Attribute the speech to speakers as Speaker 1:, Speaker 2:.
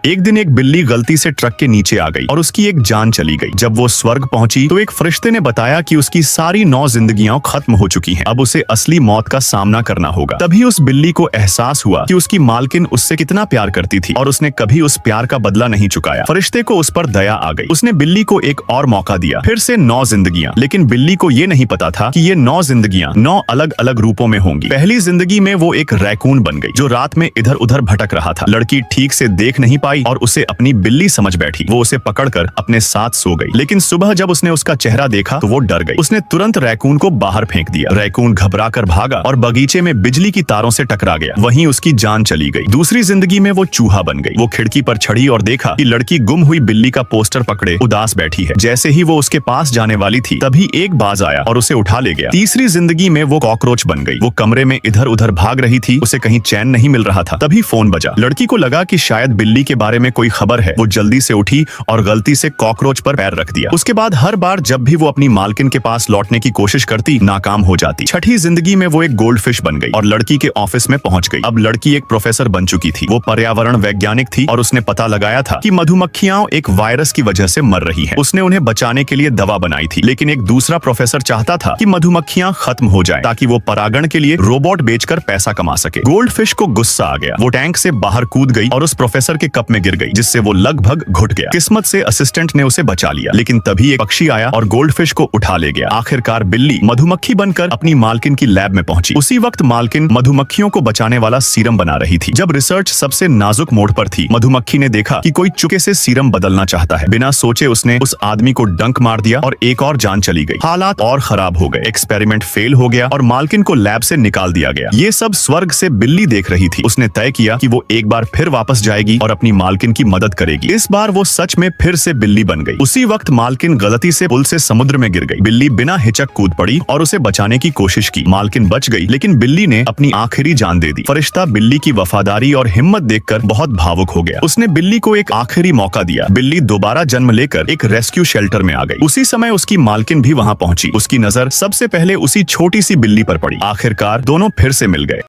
Speaker 1: एक दिन एक बिल्ली गलती से ट्रक के नीचे आ गई और उसकी एक जान चली गई। जब वो स्वर्ग पहुंची तो एक फरिश्ते ने बताया कि उसकी सारी 9 जिंदगियां खत्म हो चुकी हैं। अब उसे असली मौत का सामना करना होगा। तभी उस बिल्ली को एहसास हुआ कि उसकी मालकिन उससे कितना प्यार करती थी और उसने कभी उस प्यार का बदला नहीं चुकाया। फरिश्ते को उस पर दया आ गई। उसने बिल्ली को एक और मौका दिया, फिर से 9 जिंदगियां। लेकिन बिल्ली को ये नहीं पता था कि ये 9 जिंदगियां 9 अलग अलग रूपों में होंगी। पहली जिंदगी में वो एक रैकून बन गई जो रात में इधर उधर भटक रहा था। लड़की ठीक से देख नहीं पाई और उसे अपनी बिल्ली समझ बैठी। वो उसे पकड़कर अपने साथ सो गई। लेकिन सुबह जब उसने उसका चेहरा देखा तो वो डर गई। उसने तुरंत रैकून को बाहर फेंक दिया। रैकून घबराकर भागा और बगीचे में बिजली की तारों से टकरा गया। वहीं उसकी जान चली गई। दूसरी जिंदगी में वो चूहा बन गई। वो खिड़की पर चढ़ी और देखा कि लड़की गुम हुई बिल्ली का पोस्टर पकड़े उदास बैठी है। जैसे ही वो उसके पास जाने वाली थी तभी एक बाज आया और उसे उठा ले गया। तीसरी जिंदगी में वो कॉकरोच बन गई। वो कमरे में इधर उधर भाग रही थी। उसे कहीं चैन नहीं मिल रहा था। तभी फोन बजा। लड़की को लगा कि शायद बिल्ली के बारे में कोई खबर है। वो जल्दी से उठी और गलती से कॉकरोच पर पैर रख दिया। उसके बाद हर बार जब भी वो अपनी मालकिन के पास लौटने की कोशिश करती नाकाम हो जाती। छठी जिंदगी में वो एक गोल्डफिश बन गई और लड़की के ऑफिस में पहुंच गई। अब लड़की एक प्रोफेसर बन चुकी थी। वो पर्यावरण वैज्ञानिक थी और उसने पता लगाया था कि मधुमक्खियां एक वायरस की वजह से मर रही हैं। उसने उन्हें बचाने के लिए दवा बनाई थी। लेकिन एक दूसरा प्रोफेसर चाहता था कि मधुमक्खियां खत्म हो जाएं ताकि वो परागण के लिए रोबोट बेचकर पैसा कमा सके। गोल्डफिश को गुस्सा आ गया। वो टैंक से बाहर कूद गई और उस प्रोफेसर के कप में गिर गई, जिससे वो लगभग घुट गया। किस्मत से असिस्टेंट ने उसे बचा लिया। लेकिन तभी एक पक्षी आया और गोल्डफिश को उठा ले गया। आखिरकार बिल्ली मधुमक्खी बनकर अपनी मालकिन की लैब में पहुंची। उसी वक्त मालकिन मधुमक्खियों को बचाने वाला सीरम बना रही थी। जब रिसर्च सबसे नाजुक मोड़ पर थी, मधुमक्खी ने देखा कि कोई चुपके से सीरम बदलना चाहता है। बिना सोचे उसने उस आदमी को डंक मार दिया और एक और जान चली गई। हालात और खराब हो गए। एक्सपेरिमेंट फेल हो गया और मालकिन को लैब से निकाल दिया गया। ये सब स्वर्ग से बिल्ली देख रही थी। उसने तय किया कि वो एक बार फिर वापस जाएगी और अपनी मालकिन की मदद करेगी। इस बार वो सच में फिर से बिल्ली बन गई। उसी वक्त मालकिन गलती से पुल से समुद्र में गिर गई। बिल्ली बिना हिचक कूद पड़ी और उसे बचाने की कोशिश की। मालकिन बच गई, लेकिन बिल्ली ने अपनी आखिरी जान दे दी। फरिश्ता बिल्ली की वफादारी और हिम्मत देखकर बहुत भावुक हो गया। उसने बिल्ली को एक आखिरी मौका दिया। बिल्ली दोबारा जन्म लेकर एक रेस्क्यू शेल्टर में आ गई। उसी समय उसकी मालकिन भी वहां पहुंची। उसकी नजर सबसे पहले उसी छोटी सी बिल्ली पर पड़ी। आखिरकार दोनों फिर से मिल गए।